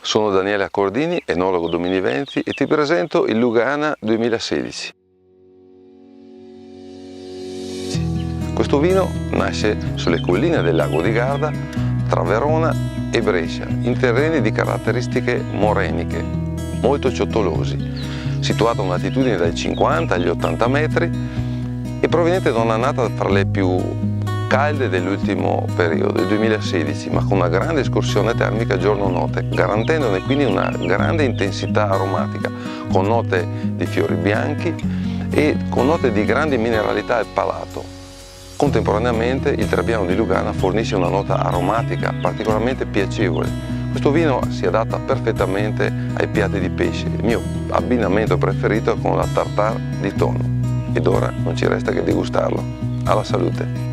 Sono Daniele Accordini, enologo Domini Veneto e ti presento il Lugana 2016. Questo vino nasce sulle colline del lago di Garda tra Verona e Brescia, in terreni di caratteristiche moreniche, molto ciottolosi, situato a un'altitudine dai 50 agli 80 metri e proveniente da un'annata fra le più calde dell'ultimo periodo, il 2016, ma con una grande escursione termica giorno-notte, garantendone quindi una grande intensità aromatica, con note di fiori bianchi e con note di grande mineralità al palato. Contemporaneamente il Trebbiano di Lugana fornisce una nota aromatica particolarmente piacevole. Questo vino si adatta perfettamente ai piatti di pesce, il mio abbinamento preferito è con la tartare di tonno. Ed ora non ci resta che degustarlo. Alla salute!